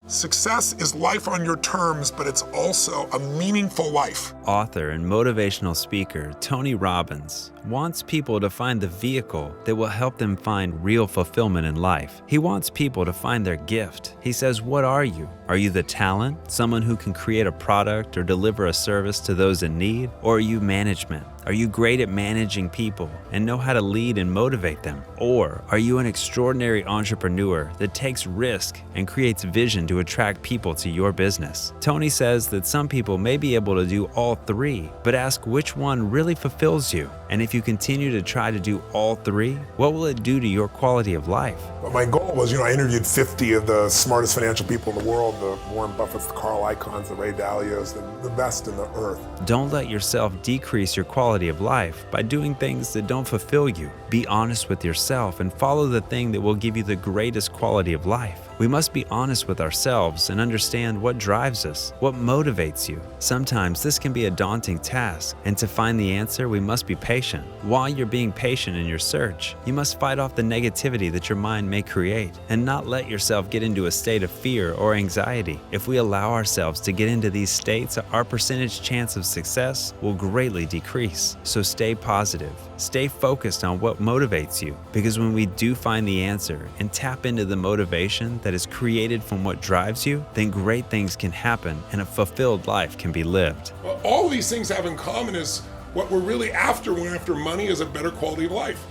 Success is life on your terms, but it's also a meaningful life. Author and motivational speaker Tony Robbins wants people to find the vehicle that will help them find real fulfillment in life. He wants people to find their gift. He says, what are you? Are you the talent, someone who can create a product or deliver a service to those in need? Or are you management? Are you great at managing people and know how to lead and motivate them? Or are you an extraordinary entrepreneur that takes risk and creates vision to attract people to your business? Tony says that some people may be able to do all three, but ask which one really fulfills you. And if you continue to try to do all three, what will it do to your quality of life? But my goal was, I interviewed 50 of the smartest financial people in the world, the Warren Buffetts, the Carl Icahns, the Ray Dalios, the best in the earth. Don't let yourself decrease your quality of life by doing things that don't fulfill you. Be honest with yourself and follow the thing that will give you the greatest quality of life. We must be honest with ourselves and understand what drives us, what motivates you. Sometimes this can be a daunting task, and to find the answer, we must be patient. While you're being patient in your search, you must fight off the negativity that your mind may create and not let yourself get into a state of fear or anxiety. If we allow ourselves to get into these states, our percentage chance of success will greatly decrease. So stay positive. Stay focused on what motivates you, because when we do find the answer and tap into the motivation that is created from what drives you, then great things can happen and a fulfilled life can be lived. Well, all these things have in common is what we're really after when we're after money is a better quality of life.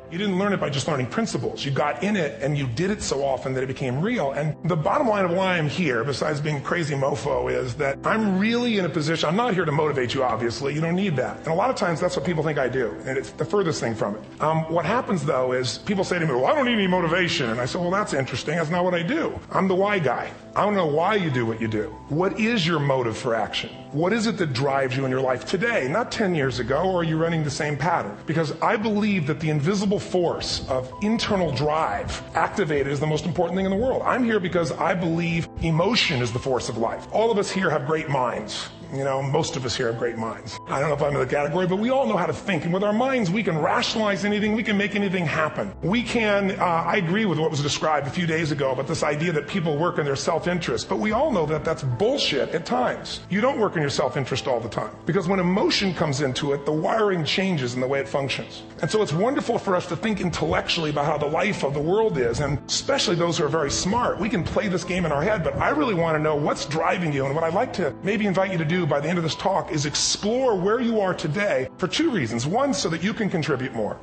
You didn't learn it by just learning principles. You got in it and you did it so often that it became real. And the bottom line of why I'm here, besides being crazy mofo, is that I'm really in a position, I'm not here to motivate you, obviously. You don't need that. And a lot of times that's what people think I do. And it's the furthest thing from it. What happens though is people say to me, well, I don't need any motivation. And I say, well, that's interesting. That's not what I do. I'm the why guy. I don't know why you do what you do. What is your motive for action? What is it that drives you in your life today, not 10 years ago, or are you running the same pattern? Because I believe that the invisible force of internal drive activated is the most important thing in the world. I'm here because I believe emotion is the force of life. All of us here have great minds. Most of us here have great minds. I don't know if I'm in the category, but we all know how to think. And with our minds, we can rationalize anything. We can make anything happen. We can, I agree with what was described a few days ago about this idea that people work in their self-interest. But we all know that that's bullshit at times. You don't work in your self-interest all the time. Because when emotion comes into it, the wiring changes in the way it functions. And so it's wonderful for us to think intellectually about how the life of the world is. And especially those who are very smart. We can play this game in our head, but I really want to know what's driving you. And what I'd like to maybe invite you to do by the end of this talk is explore where you are today for two reasons. One, so that you can contribute more.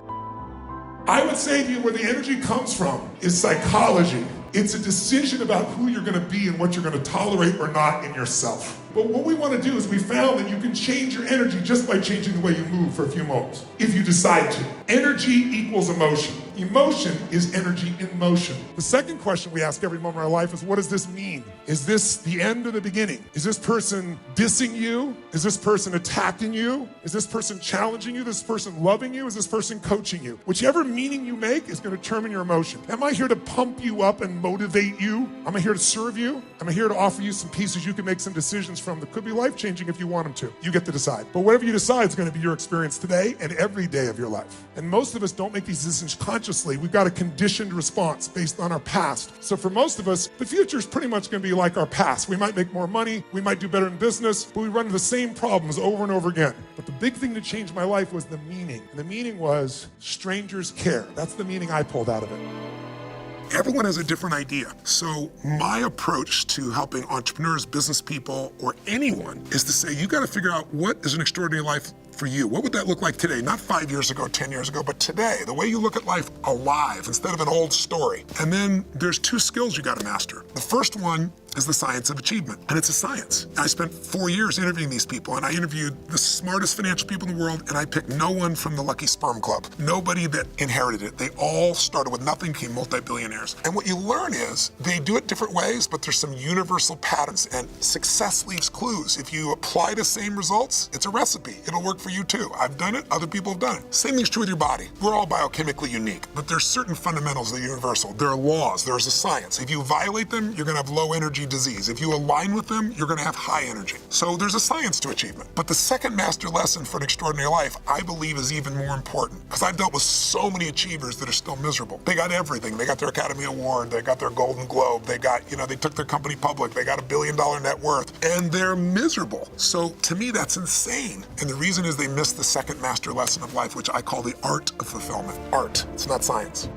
I would say to you where the energy comes from is psychology. It's a decision about who you're going to be and what you're going to tolerate or not in yourself. But what we want to do is we found that you can change your energy just by changing the way you move for a few moments, if you decide to. Energy equals emotion. Emotion is energy in motion. The second question we ask every moment of our life is, what does this mean? Is this the end or the beginning? Is this person dissing you? Is this person attacking you? Is this person challenging you? Is this person loving you? Is this person coaching you? Whichever meaning you make is going to determine your emotion. Am I here to pump you up and motivate you? Am I here to serve you? Am I here to offer you some pieces you can make some decisions from that could be life-changing if you want them to? You get to decide. But whatever you decide is going to be your experience today and every day of your life. And most of us don't make these decisions consciously. We've got a conditioned response based on our past. So for most of us, the future is pretty much going to be like our past. We might make more money, we might do better in business, but we run into the same problems over and over again. But the big thing that changed my life was the meaning. And the meaning was strangers care. That's the meaning I pulled out of it. Everyone has a different idea. So my approach to helping entrepreneurs, business people, or anyone is to say, you got to figure out what is an extraordinary life for you. What would that look like today? Not 5 years ago, 10 years ago, but today, the way you look at life alive instead of an old story. And then there's two skills you got to master. The first one is the science of achievement. And it's a science. I spent 4 years interviewing these people, and I interviewed the smartest financial people in the world, and I picked no one from the Lucky Sperm Club. Nobody that inherited it. They all started with nothing, became multi-billionaires. And what you learn is they do it different ways, but there's some universal patterns, and success leaves clues. If you apply the same results, it's a recipe. It'll work for you too. I've done it, other people have done it. Same thing's true with your body. We're all biochemically unique, but there's certain fundamentals that are universal. There are laws, there's a science. If you violate them, you're gonna have low energy energy disease. If you align with them, you're gonna have high energy. So there's a science to achievement. But the second master lesson for an extraordinary life, I believe, is even more important, because I've dealt with so many achievers that are still miserable. They got everything. They got their Academy Award, they got their Golden Globe, they got, they took their company public, they got $1 billion net worth, and they're miserable. So to me, that's insane. And the reason is they missed the second master lesson of life, which I call the art of fulfillment. Art, it's not science.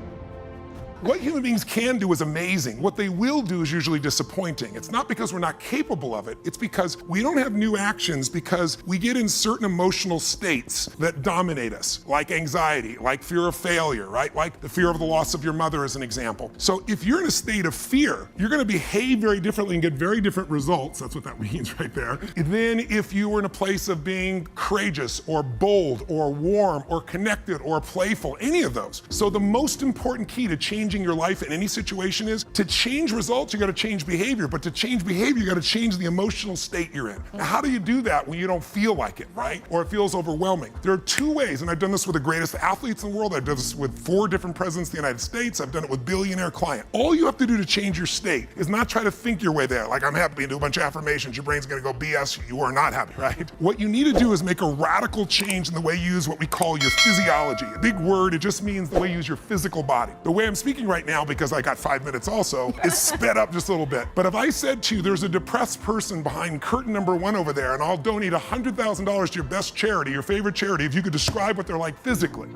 What human beings can do is amazing. What they will do is usually disappointing. It's not because we're not capable of it. It's because we don't have new actions, because we get in certain emotional states that dominate us, like anxiety, like fear of failure, right? Like the fear of the loss of your mother as an example. So if you're in a state of fear, you're gonna behave very differently and get very different results, that's what that means right there, than if you were in a place of being courageous or bold or warm or connected or playful, any of those. So the most important key to changing your life in any situation is to change results, you gotta change behavior, but to change behavior, you gotta change the emotional state you're in. Now, how do you do that when you don't feel like it, right? Or it feels overwhelming? There are two ways, and I've done this with the greatest athletes in the world. I've done this with 4 different presidents of the United States. I've done it with billionaire clients. All you have to do to change your state is not try to think your way there, like I'm happy, and do a bunch of affirmations. Your brain's gonna go BS, you are not happy, right? What you need to do is make a radical change in the way you use what we call your physiology. A big word, it just means the way you use your physical body. The way I'm speaking right now, because I got 5 minutes also, is sped up just a little bit. But if I said to you, there's a depressed person behind curtain number 1 over there, and I'll donate $100,000 to your best charity, your favorite charity, if you could describe what they're like physically,